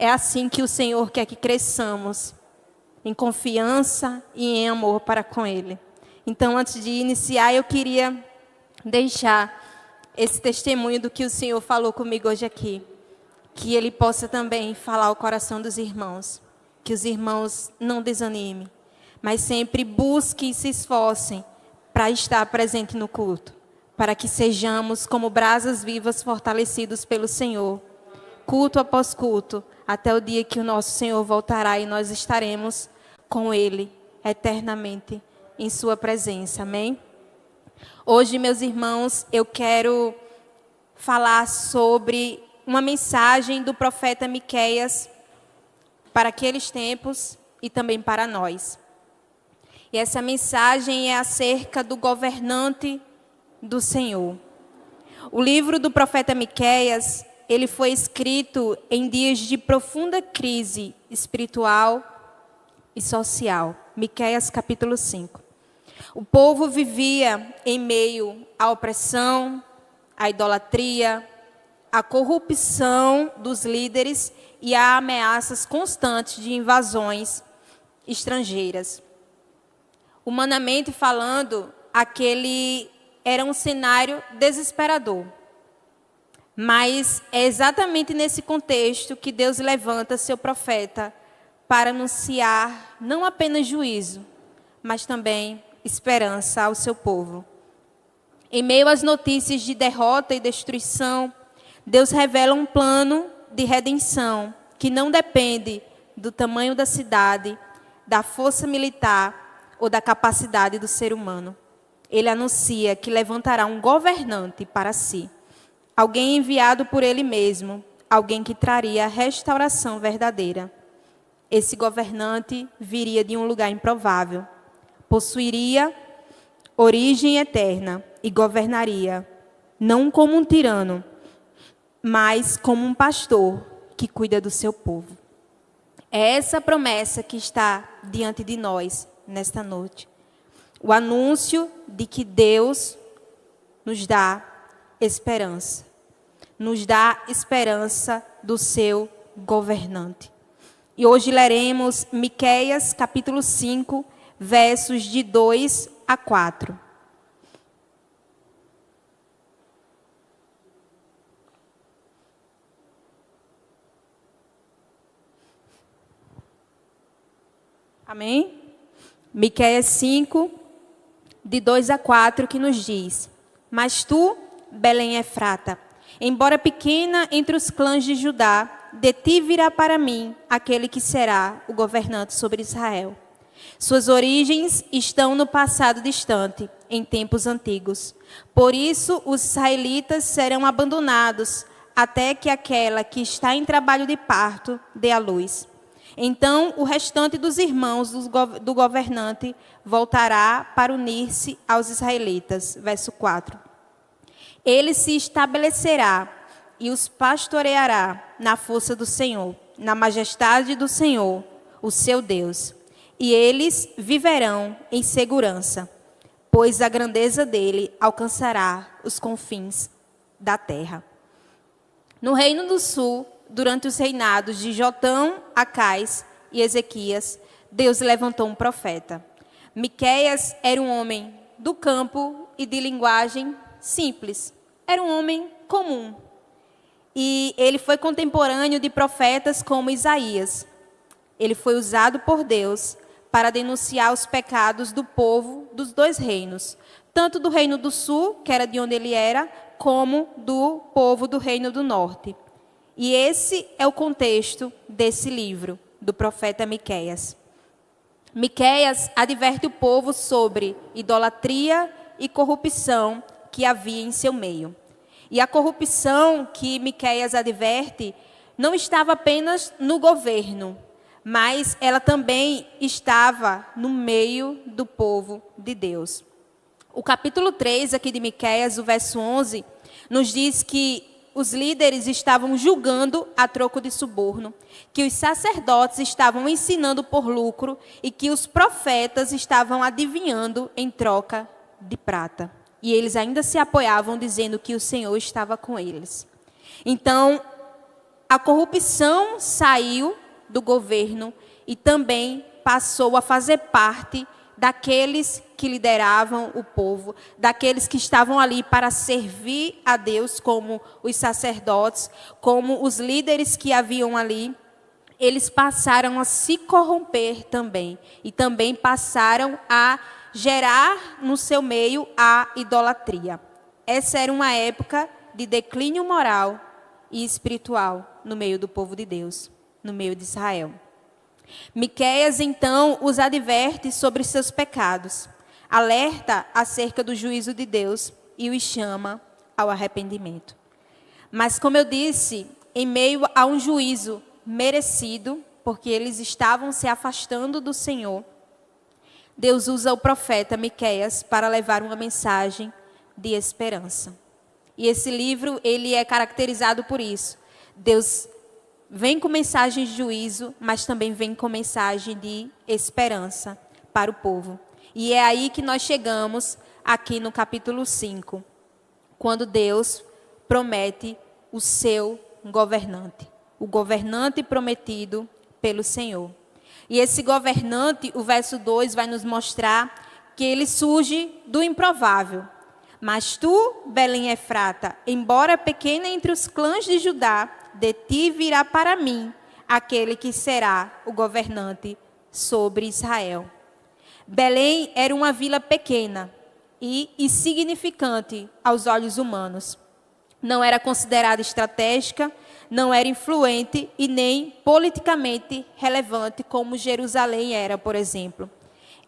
é assim que o Senhor quer que cresçamos, em confiança e em amor para com Ele. Então, antes de iniciar, eu queria deixar esse testemunho do que o Senhor falou comigo hoje aqui. Que Ele possa também falar ao coração dos irmãos. Que os irmãos não desanimem, mas sempre busquem e se esforcem para estar presente no culto. Para que sejamos como brasas vivas fortalecidos pelo Senhor. Culto após culto, até o dia que o nosso Senhor voltará e nós estaremos com Ele eternamente em sua presença. Amém? Hoje, meus irmãos, eu quero falar sobre uma mensagem do profeta Miqueias para aqueles tempos e também para nós. E essa mensagem é acerca do governante do Senhor. O livro do profeta Miqueias, ele foi escrito em dias de profunda crise espiritual e social. Miqueias capítulo 5. O povo vivia em meio à opressão, à idolatria, à corrupção dos líderes e a ameaças constantes de invasões estrangeiras. Humanamente falando, aquele era um cenário desesperador. Mas é exatamente nesse contexto que Deus levanta seu profeta para anunciar não apenas juízo, mas também esperança ao seu povo. Em meio às notícias de derrota e destruição, Deus revela um plano de redenção que não depende do tamanho da cidade, da força militar ou da capacidade do ser humano. Ele anuncia que levantará um governante para si, alguém enviado por ele mesmo, alguém que traria a restauração verdadeira. Esse governante viria de um lugar improvável, possuiria origem eterna e governaria, não como um tirano, mas como um pastor que cuida do seu povo. É essa promessa que está diante de nós nesta noite. O anúncio de que Deus nos dá esperança. Nos dá esperança do seu governante. E hoje leremos Miqueias capítulo 5, versos de 2 a 4. Amém? Miqueias 5, de 2 a 4, que nos diz: Mas tu, Belém Efrata, embora pequena entre os clãs de Judá, de ti virá para mim aquele que será o governante sobre Israel. Suas origens estão no passado distante, em tempos antigos. Por isso, os israelitas serão abandonados, até que aquela que está em trabalho de parto dê à luz. Então, o restante dos irmãos do governante voltará para unir-se aos israelitas. Verso 4. Ele se estabelecerá e os pastoreará na força do Senhor, na majestade do Senhor, o seu Deus. E eles viverão em segurança, pois a grandeza dele alcançará os confins da terra. No reino do sul, durante os reinados de Jotão, Acais e Ezequias, Deus levantou um profeta. Miqueias era um homem do campo e de linguagem simples. Era um homem comum. E ele foi contemporâneo de profetas como Isaías. Ele foi usado por Deus para denunciar os pecados do povo dos dois reinos, tanto do reino do sul, que era de onde ele era, como do povo do reino do norte. E esse é o contexto desse livro, do profeta Miqueias. Miqueias adverte o povo sobre idolatria e corrupção que havia em seu meio. E a corrupção que Miqueias adverte não estava apenas no governo, mas ela também estava no meio do povo de Deus. O capítulo 3 aqui de Miqueias, o verso 11, nos diz que os líderes estavam julgando a troco de suborno, que os sacerdotes estavam ensinando por lucro e que os profetas estavam adivinhando em troca de prata. E eles ainda se apoiavam dizendo que o Senhor estava com eles. Então, a corrupção saiu do governo e também passou a fazer parte daqueles que lideravam o povo, daqueles que estavam ali para servir a Deus, como os sacerdotes, como os líderes que haviam ali. Eles passaram a se corromper também, e também passaram a gerar no seu meio a idolatria. Essa era uma época de declínio moral e espiritual no meio do povo de Deus, no meio de Israel. Miqueias, então, os adverte sobre seus pecados, alerta acerca do juízo de Deus e os chama ao arrependimento. Mas, como eu disse, em meio a um juízo merecido, porque eles estavam se afastando do Senhor, Deus usa o profeta Miqueias para levar uma mensagem de esperança. E esse livro, ele é caracterizado por isso. Deus vem com mensagem de juízo, mas também vem com mensagem de esperança para o povo. E é aí que nós chegamos aqui no capítulo 5, quando Deus promete o seu governante, o governante prometido pelo Senhor. E esse governante, o verso 2 vai nos mostrar que ele surge do improvável. Mas tu, Belém Efrata, embora pequena entre os clãs de Judá, de ti virá para mim aquele que será o governante sobre Israel. Belém era uma vila pequena e insignificante aos olhos humanos. Não era considerada estratégica, não era influente e nem politicamente relevante como Jerusalém era, por exemplo.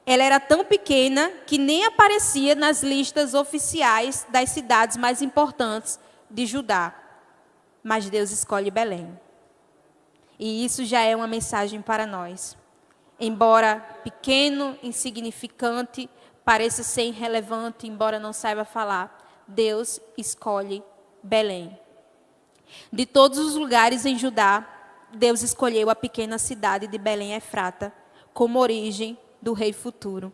Ela era tão pequena que nem aparecia nas listas oficiais das cidades mais importantes de Judá. Mas Deus escolhe Belém. E isso já é uma mensagem para nós. Embora pequeno, insignificante, pareça ser irrelevante, embora não saiba falar, Deus escolhe Belém. De todos os lugares em Judá, Deus escolheu a pequena cidade de Belém Efrata como origem do rei futuro.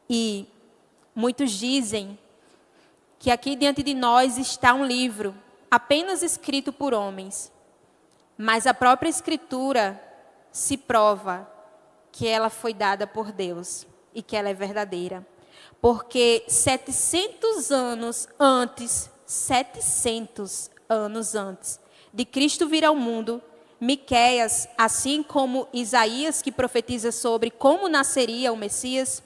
E muitos dizem que aqui diante de nós está um livro apenas escrito por homens, mas a própria Escritura se prova que ela foi dada por Deus e que ela é verdadeira. Porque 700 anos antes de Cristo vir ao mundo, Miqueias, assim como Isaías, que profetiza sobre como nasceria o Messias,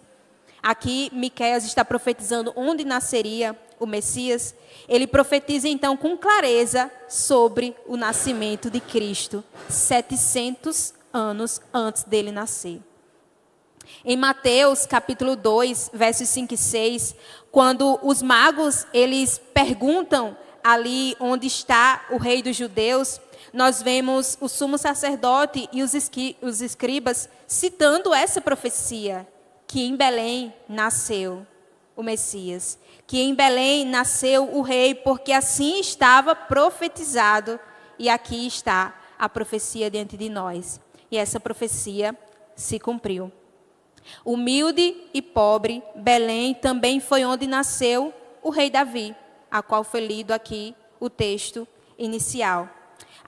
aqui Miqueias está profetizando onde nasceria o Messias. Ele profetiza então com clareza sobre o nascimento de Cristo, 700 anos antes dele nascer. Em Mateus capítulo 2, versos 5 e 6, quando os magos eles perguntam ali onde está o rei dos judeus, nós vemos o sumo sacerdote e os escribas citando essa profecia, que em Belém nasceu o Messias, que em Belém nasceu o rei, porque assim estava profetizado, e aqui está a profecia diante de nós. E essa profecia se cumpriu. Humilde e pobre, Belém também foi onde nasceu o rei Davi, a qual foi lido aqui o texto inicial.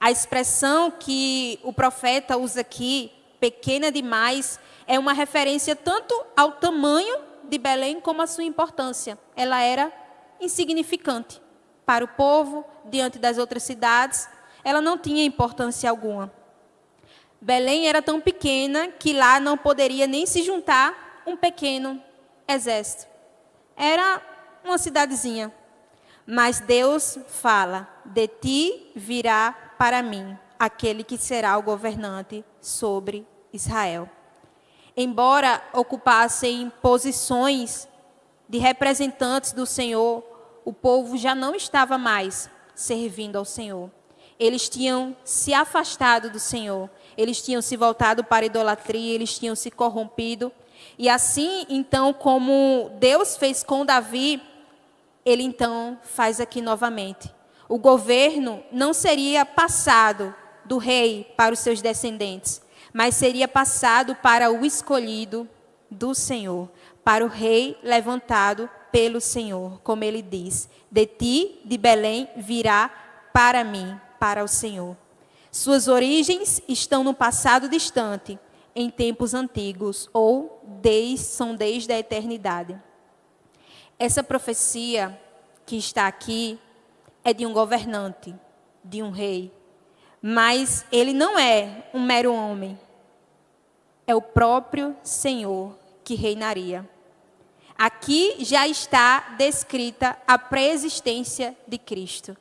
A expressão que o profeta usa aqui, pequena demais, é uma referência tanto ao tamanho de Belém como à sua importância. Ela era insignificante para o povo, diante das outras cidades. Ela não tinha importância alguma. Belém era tão pequena que lá não poderia nem se juntar um pequeno exército. Era uma cidadezinha. Mas Deus fala, de ti virá para mim aquele que será o governante sobre Israel. Embora ocupassem posições de representantes do Senhor, o povo já não estava mais servindo ao Senhor. Eles tinham se afastado do Senhor, eles tinham se voltado para a idolatria, eles tinham se corrompido. E assim, então, como Deus fez com Davi, ele então faz aqui novamente. O governo não seria passado do rei para os seus descendentes, mas seria passado para o escolhido do Senhor, para o rei levantado pelo Senhor, como ele diz, de ti, de Belém, virá para mim, para o Senhor. Suas origens estão no passado distante, em tempos antigos, ou são desde a eternidade. Essa profecia que está aqui é de um governante, de um rei. Mas ele não é um mero homem. É o próprio Senhor que reinaria. Aqui já está descrita a pré-existência de Cristo.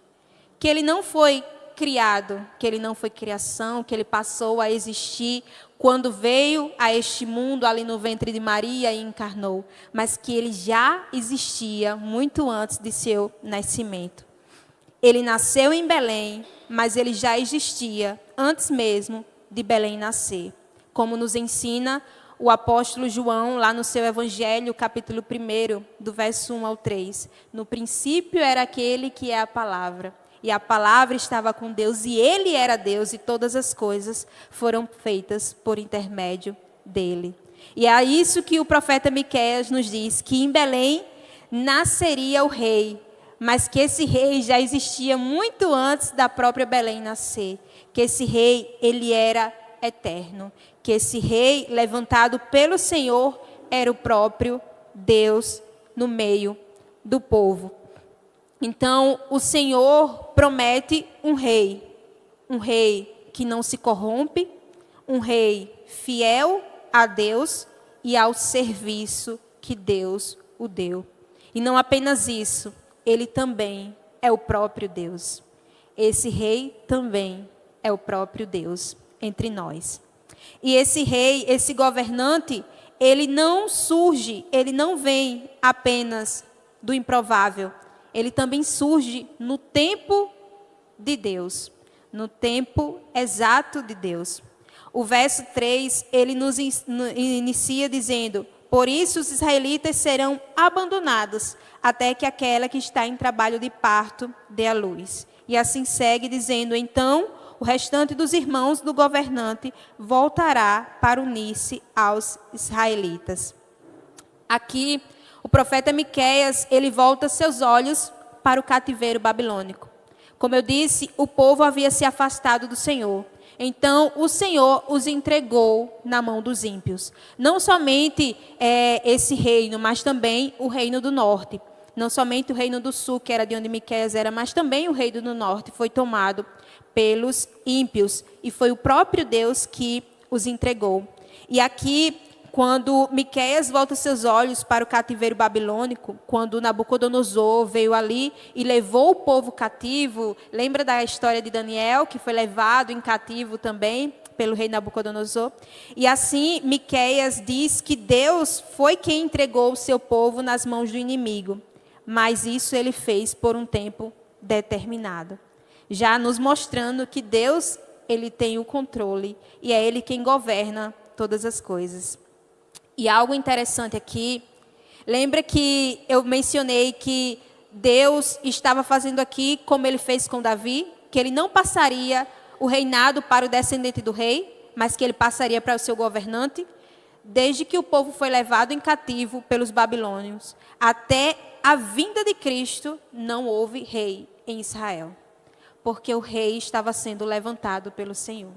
Que ele não foi criado, que ele não foi criação, que ele passou a existir quando veio a este mundo ali no ventre de Maria e encarnou, mas que ele já existia muito antes de seu nascimento. Ele nasceu em Belém, mas ele já existia antes mesmo de Belém nascer, como nos ensina o apóstolo João, lá no seu Evangelho, capítulo 1, do verso 1 ao 3. No princípio era aquele que é a palavra, e a palavra estava com Deus, e ele era Deus, e todas as coisas foram feitas por intermédio dele. E é isso que o profeta Miqueias nos diz, que em Belém nasceria o rei, mas que esse rei já existia muito antes da própria Belém nascer, que esse rei, ele era eterno, que esse rei levantado pelo Senhor era o próprio Deus no meio do povo. Então, o Senhor promete um rei que não se corrompe, um rei fiel a Deus e ao serviço que Deus o deu. E não apenas isso, ele também é o próprio Deus. Esse rei também é o próprio Deus entre nós. E esse rei, esse governante, ele não surge, ele não vem apenas do improvável. Ele também surge no tempo de Deus, no tempo exato de Deus. O verso 3, ele nos inicia dizendo: por isso os israelitas serão abandonados, até que aquela que está em trabalho de parto dê à luz. E assim segue dizendo: então o restante dos irmãos do governante voltará para unir-se aos israelitas. Aqui, o profeta Miqueias, ele volta seus olhos para o cativeiro babilônico. Como eu disse, o povo havia se afastado do Senhor. Então, o Senhor os entregou na mão dos ímpios. Não somente esse reino, mas também o reino do norte. Não somente o reino do sul, que era de onde Miqueias era, mas também o reino do norte foi tomado pelos ímpios. E foi o próprio Deus que os entregou. E aqui, quando Miqueias volta seus olhos para o cativeiro babilônico, quando Nabucodonosor veio ali e levou o povo cativo, lembra da história de Daniel, que foi levado em cativo também pelo rei Nabucodonosor? E assim, Miqueias diz que Deus foi quem entregou o seu povo nas mãos do inimigo, mas isso ele fez por um tempo determinado, já nos mostrando que Deus, ele tem o controle e é ele quem governa todas as coisas. E algo interessante aqui, lembra que eu mencionei que Deus estava fazendo aqui como ele fez com Davi, que ele não passaria o reinado para o descendente do rei, mas que ele passaria para o seu governante. Desde que o povo foi levado em cativo pelos babilônios, até a vinda de Cristo, não houve rei em Israel, porque o rei estava sendo levantado pelo Senhor.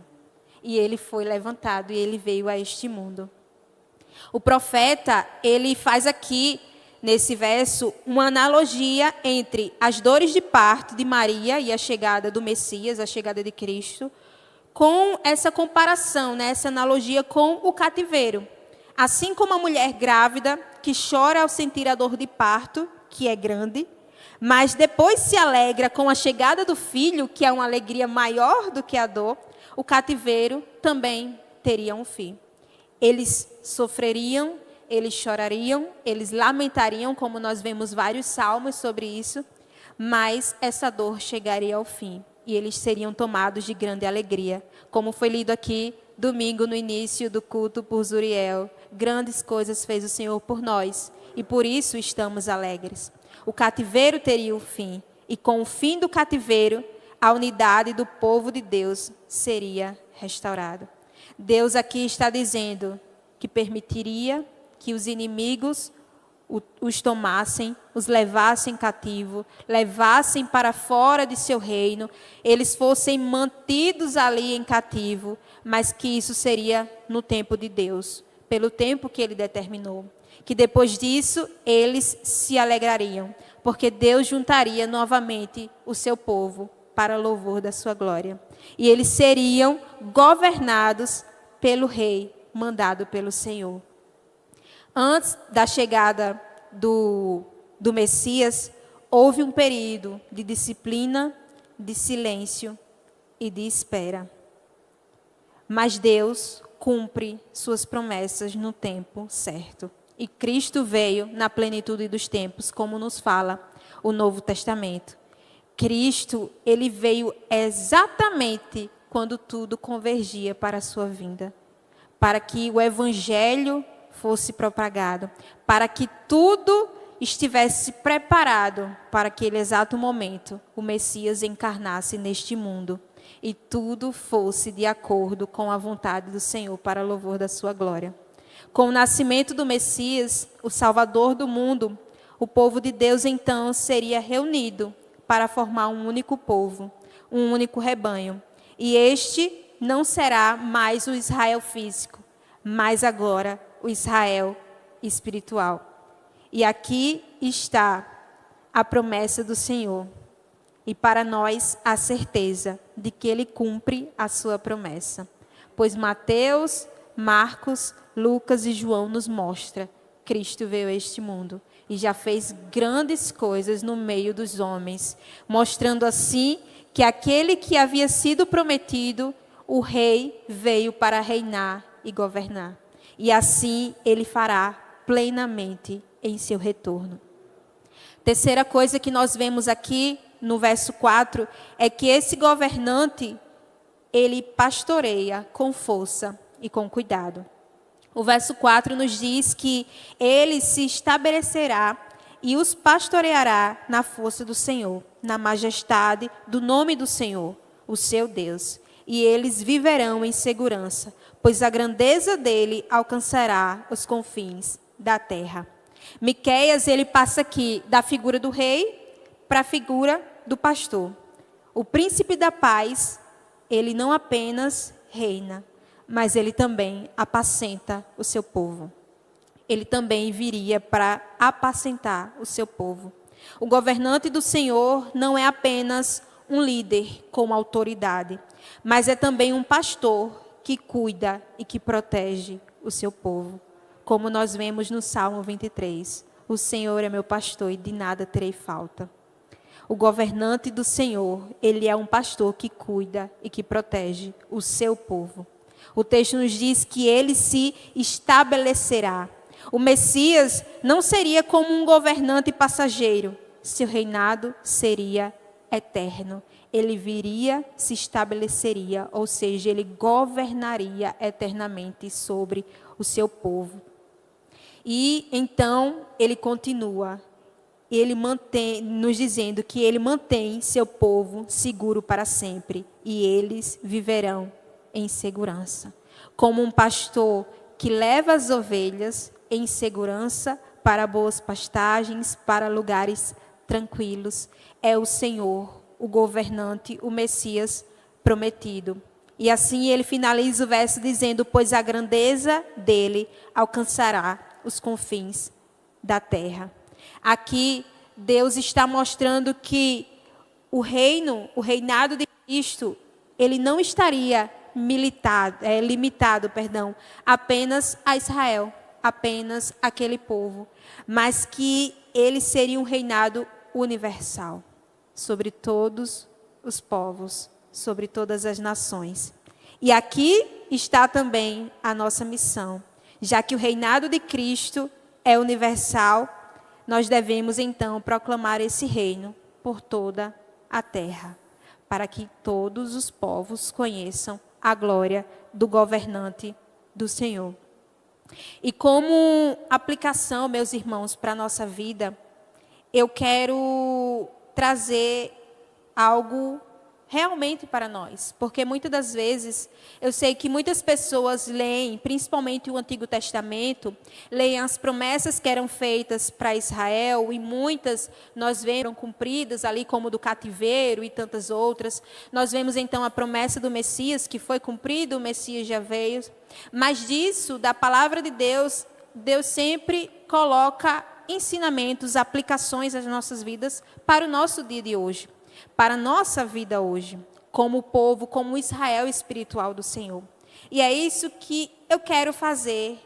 E ele foi levantado e ele veio a este mundo. O profeta, ele faz aqui, nesse verso, uma analogia entre as dores de parto de Maria e a chegada do Messias, a chegada de Cristo, com essa comparação, né, essa analogia com o cativeiro. Assim como a mulher grávida que chora ao sentir a dor de parto, que é grande, mas depois se alegra com a chegada do filho, que é uma alegria maior do que a dor, o cativeiro também teria um fim. Eles sofreriam, eles chorariam, eles lamentariam, como nós vemos vários salmos sobre isso, mas essa dor chegaria ao fim e eles seriam tomados de grande alegria, como foi lido aqui domingo no início do culto por Zuriel. Grandes coisas fez o Senhor por nós e por isso estamos alegres. O cativeiro teria um fim e com o fim do cativeiro, a unidade do povo de Deus seria restaurada. Deus aqui está dizendo que permitiria que os inimigos os tomassem, os levassem cativo, levassem para fora de seu reino, eles fossem mantidos ali em cativo, mas que isso seria no tempo de Deus, pelo tempo que ele determinou. Que depois disso eles se alegrariam, porque Deus juntaria novamente o seu povo para louvor da sua glória. E eles seriam governados pelo rei, mandado pelo Senhor. Antes da chegada do Messias, houve um período de disciplina, de silêncio e de espera. Mas Deus cumpre suas promessas no tempo certo. E Cristo veio na plenitude dos tempos, como nos fala o Novo Testamento. Cristo, ele veio exatamente quando tudo convergia para a sua vinda, para que o evangelho fosse propagado, para que tudo estivesse preparado para aquele exato momento o Messias encarnasse neste mundo e tudo fosse de acordo com a vontade do Senhor para louvor da sua glória. Com o nascimento do Messias, o Salvador do mundo, o povo de Deus então seria reunido para formar um único povo, um único rebanho. E este não será mais o Israel físico, mas agora o Israel espiritual. E aqui está a promessa do Senhor. E para nós a certeza de que Ele cumpre a sua promessa. Pois Mateus, Marcos, Lucas e João nos mostra Cristo veio a este mundo e já fez grandes coisas no meio dos homens, mostrando assim que aquele que havia sido prometido, o rei, veio para reinar e governar. E assim ele fará plenamente em seu retorno. Terceira coisa que nós vemos aqui no verso 4 é que esse governante, ele pastoreia com força e com cuidado. O verso 4 nos diz que ele se estabelecerá e os pastoreará na força do Senhor, na majestade do nome do Senhor, o seu Deus. E eles viverão em segurança, pois a grandeza dele alcançará os confins da terra. Miqueias, ele passa aqui da figura do rei para a figura do pastor. O príncipe da paz, ele não apenas reina, mas ele também apacenta o seu povo. Ele também viria para apacentar o seu povo. O governante do Senhor não é apenas um líder com autoridade, mas é também um pastor que cuida e que protege o seu povo. Como nós vemos no Salmo 23, o Senhor é meu pastor e de nada terei falta. O governante do Senhor, ele é um pastor que cuida e que protege o seu povo. O texto nos diz que ele se estabelecerá. O Messias não seria como um governante passageiro. Seu reinado seria eterno. Ele viria, se estabeleceria, ou seja, ele governaria eternamente sobre o seu povo. E então ele continua, ele mantém, nos dizendo que ele mantém seu povo seguro para sempre e eles viverão em segurança. Como um pastor que leva as ovelhas em segurança para boas pastagens, para lugares tranquilos, é o Senhor, o governante, o Messias prometido. E assim ele finaliza o verso dizendo: pois a grandeza dele alcançará os confins da terra. Aqui Deus está mostrando que o reinado de Cristo, ele não estaria limitado apenas a Israel, apenas aquele povo, mas que ele seria um reinado universal, sobre todos os povos, sobre todas as nações. E aqui está também a nossa missão. Já que o reinado de Cristo é universal, nós devemos então proclamar esse reino por toda a terra, para que todos os povos conheçam a glória do governante do Senhor. E como aplicação, meus irmãos, para a nossa vida, eu quero trazer algo realmente para nós. Porque muitas das vezes, eu sei que muitas pessoas leem, principalmente o Antigo Testamento, leem as promessas que eram feitas para Israel, e muitas nós vemos cumpridas ali, como do cativeiro e tantas outras. Nós vemos então a promessa do Messias, que foi cumprida, o Messias já veio. Mas disso, da palavra de Deus, Deus sempre coloca ensinamentos, aplicações às nossas vidas para o nosso dia de hoje, para a nossa vida hoje, como povo, como Israel espiritual do Senhor. E é isso que eu quero fazer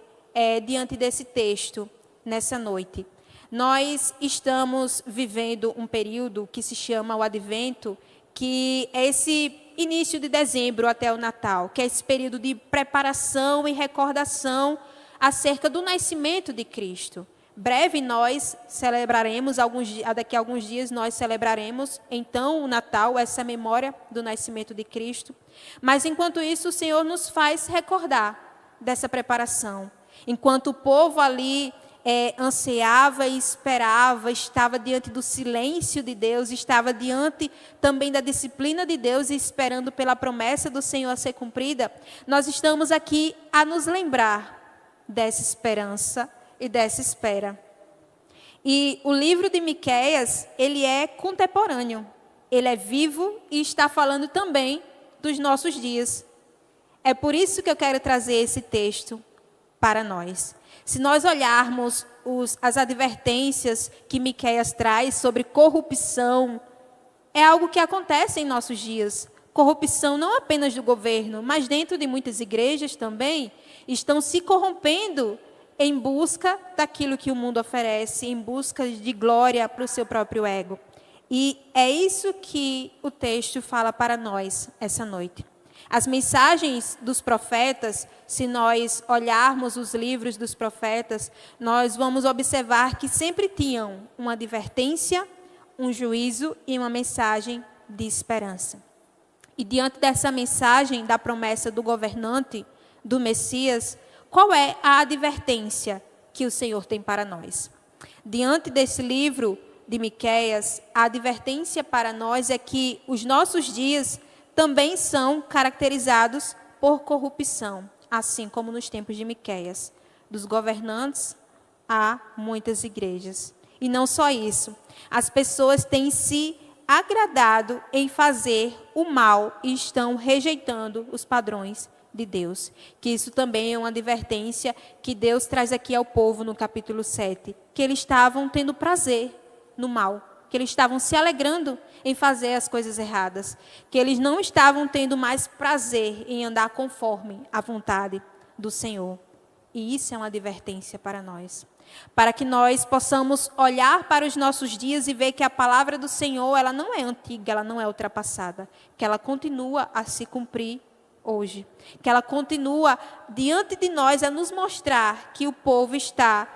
diante desse texto, nessa noite. Nós estamos vivendo um período que se chama o Advento, que é esse início de dezembro até o Natal, que é esse período de preparação e recordação acerca do nascimento de Cristo. Breve nós celebraremos, daqui a alguns dias nós celebraremos, então, o Natal, essa memória do nascimento de Cristo. Mas, enquanto isso, o Senhor nos faz recordar dessa preparação. Enquanto o povo ali ansiava e esperava, estava diante do silêncio de Deus, estava diante também da disciplina de Deus e esperando pela promessa do Senhor a ser cumprida, nós estamos aqui a nos lembrar dessa esperança e dessa espera. E o livro de Miqueias, ele é contemporâneo, ele é vivo e está falando também dos nossos dias. É por isso que eu quero trazer esse texto para nós. Se nós olharmos as advertências que Miqueias traz sobre corrupção, é algo que acontece em nossos dias. Corrupção não apenas do governo, mas dentro de muitas igrejas também, estão se corrompendo em busca daquilo que o mundo oferece, em busca de glória para o seu próprio ego. E é isso que o texto fala para nós essa noite. As mensagens dos profetas, se nós olharmos os livros dos profetas, nós vamos observar que sempre tinham uma advertência, um juízo e uma mensagem de esperança. E diante dessa mensagem da promessa do governante, do Messias, qual é a advertência que o Senhor tem para nós? Diante desse livro de Miqueias, a advertência para nós é que os nossos dias também são caracterizados por corrupção, assim como nos tempos de Miqueias. Dos governantes a muitas igrejas. E não só isso, as pessoas têm se agradado em fazer o mal e estão rejeitando os padrões de Deus. Que isso também é uma advertência que Deus traz aqui ao povo no capítulo 7. Que eles estavam tendo prazer no mal. Que eles estavam se alegrando em fazer as coisas erradas. Que eles não estavam tendo mais prazer em andar conforme a vontade do Senhor. E isso é uma advertência para nós. Para que nós possamos olhar para os nossos dias e ver que a palavra do Senhor, ela não é antiga, ela não é ultrapassada. Que ela continua a se cumprir hoje. Que ela continua diante de nós a nos mostrar que o povo está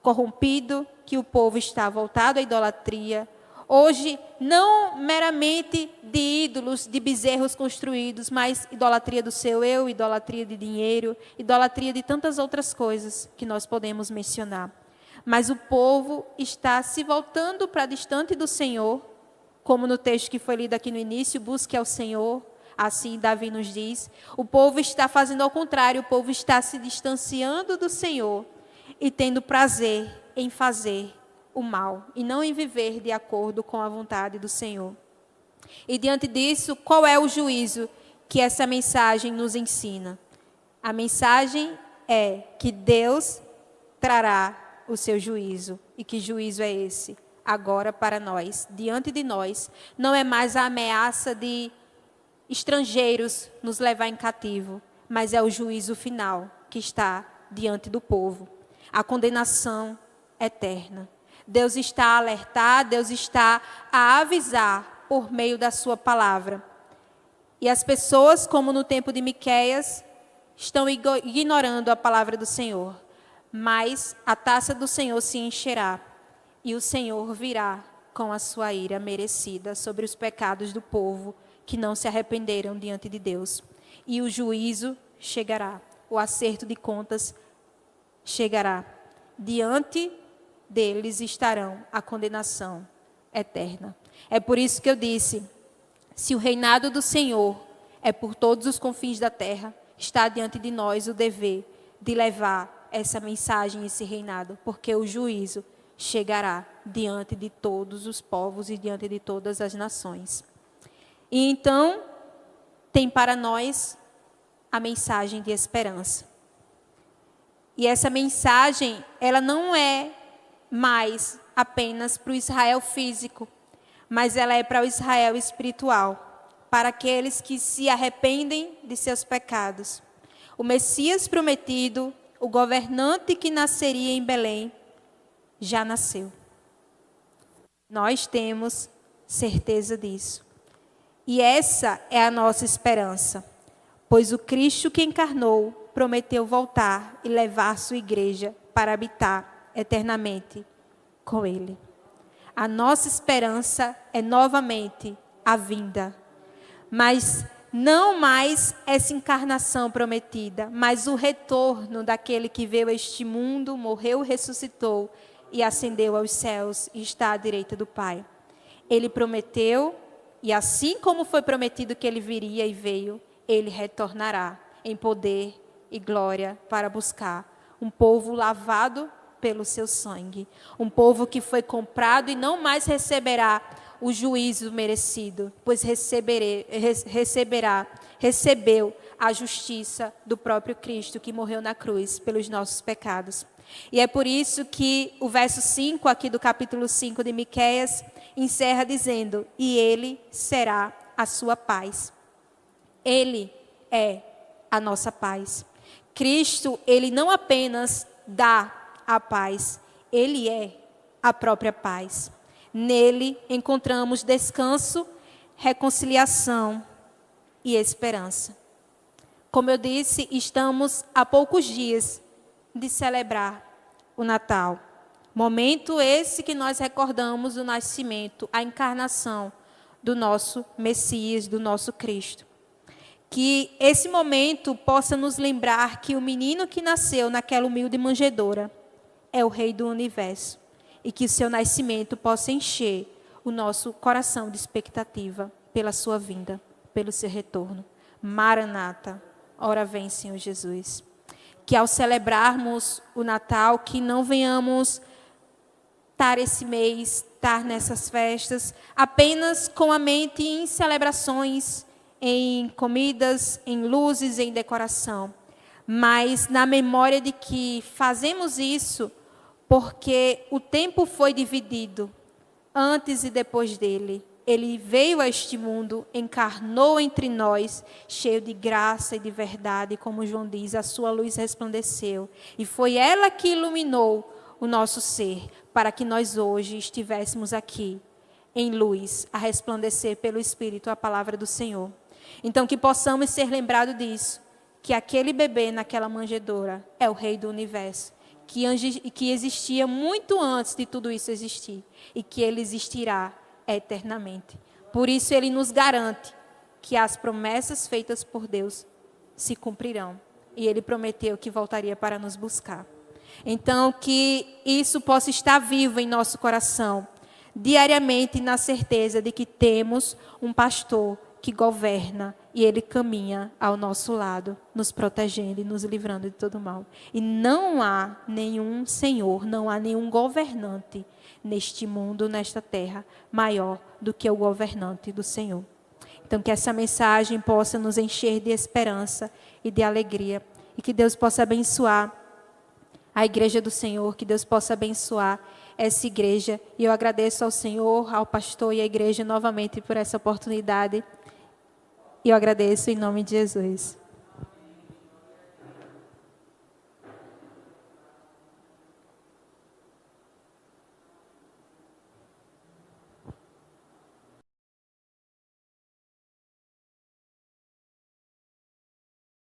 corrompido, que o povo está voltado à idolatria. Hoje, não meramente de ídolos, de bezerros construídos, mas idolatria do seu eu, idolatria de dinheiro, idolatria de tantas outras coisas que nós podemos mencionar. Mas o povo está se voltando para distante do Senhor, como no texto que foi lido aqui no início, busque ao Senhor, assim Davi nos diz. O povo está fazendo ao contrário, o povo está se distanciando do Senhor e tendo prazer em fazer o mal e não em viver de acordo com a vontade do Senhor. E diante disso, qual é o juízo que essa mensagem nos ensina? A mensagem é que Deus trará o seu juízo. E que juízo é esse? Agora para nós, diante de nós, não é mais a ameaça de estrangeiros nos levar em cativo, mas é o juízo final que está diante do povo. A condenação eterna. Deus está a alertar, Deus está a avisar por meio da sua palavra. E as pessoas, como no tempo de Miqueias, estão ignorando a palavra do Senhor. Mas a taça do Senhor se encherá e o Senhor virá com a sua ira merecida sobre os pecados do povo que não se arrependeram diante de Deus. E o juízo chegará, o acerto de contas chegará. Diante deles estarão a condenação eterna. É por isso que eu disse, Se o reinado do Senhor é por todos os confins da terra, está diante de nós o dever de levar essa mensagem, esse reinado, porque o juízo chegará diante de todos os povos e diante de todas as nações. E então, tem para nós a mensagem de esperança. E essa mensagem, ela não é mais apenas para o Israel físico, mas ela é para o Israel espiritual, para aqueles que se arrependem de seus pecados. O Messias prometido, o governante que nasceria em Belém, já nasceu. Nós temos certeza disso. E essa é a nossa esperança, pois o Cristo que encarnou prometeu voltar e levar sua igreja para habitar eternamente com Ele. A nossa esperança é novamente a vinda, mas não mais essa encarnação prometida, mas o retorno daquele que veio a este mundo, morreu, ressuscitou e ascendeu aos céus e está à direita do Pai. Ele prometeu, e assim como foi prometido que ele viria e veio, ele retornará em poder e glória para buscar um povo lavado pelo seu sangue, um povo que foi comprado e não mais receberá o juízo merecido, pois recebeu a justiça do próprio Cristo que morreu na cruz pelos nossos pecados. E é por isso que o verso 5 aqui do capítulo 5 de Miqueias encerra dizendo: e ele será a sua paz. Ele é a nossa paz. Cristo, ele não apenas dá a paz, ele é a própria paz. Nele encontramos descanso, reconciliação e esperança. Como eu disse, estamos a poucos dias de celebrar o Natal. Momento esse que nós recordamos o nascimento, a encarnação do nosso Messias, do nosso Cristo. Que esse momento possa nos lembrar que o menino que nasceu naquela humilde manjedoura é o Rei do Universo. E que o seu nascimento possa encher o nosso coração de expectativa pela sua vinda, pelo seu retorno. Maranata, ora vem, Senhor Jesus. Que ao celebrarmos o Natal, que não venhamos estar esse mês, estar nessas festas, apenas com a mente em celebrações, em comidas, em luzes, em decoração. Mas na memória de que fazemos isso porque o tempo foi dividido antes e depois dele. Ele veio a este mundo, encarnou entre nós, cheio de graça e de verdade, como João diz, a sua luz resplandeceu. E foi ela que iluminou o nosso ser, para que nós hoje estivéssemos aqui, em luz, a resplandecer pelo Espírito a palavra do Senhor. Então, que possamos ser lembrados disso, que aquele bebê naquela manjedoura é o Rei do Universo, que existia muito antes de tudo isso existir, e que ele existirá eternamente. Por isso ele nos garante que as promessas feitas por Deus se cumprirão. E ele prometeu que voltaria para nos buscar. Então que isso possa estar vivo em nosso coração, diariamente, na certeza de que temos um pastor que governa e ele caminha ao nosso lado, nos protegendo e nos livrando de todo mal. E não há nenhum senhor, não há nenhum governante neste mundo, nesta terra, maior do que o governante do Senhor. Então, que essa mensagem possa nos encher de esperança e de alegria. E que Deus possa abençoar a igreja do Senhor, que Deus possa abençoar essa igreja. E eu agradeço ao Senhor, ao pastor e à igreja novamente por essa oportunidade. E eu agradeço em nome de Jesus.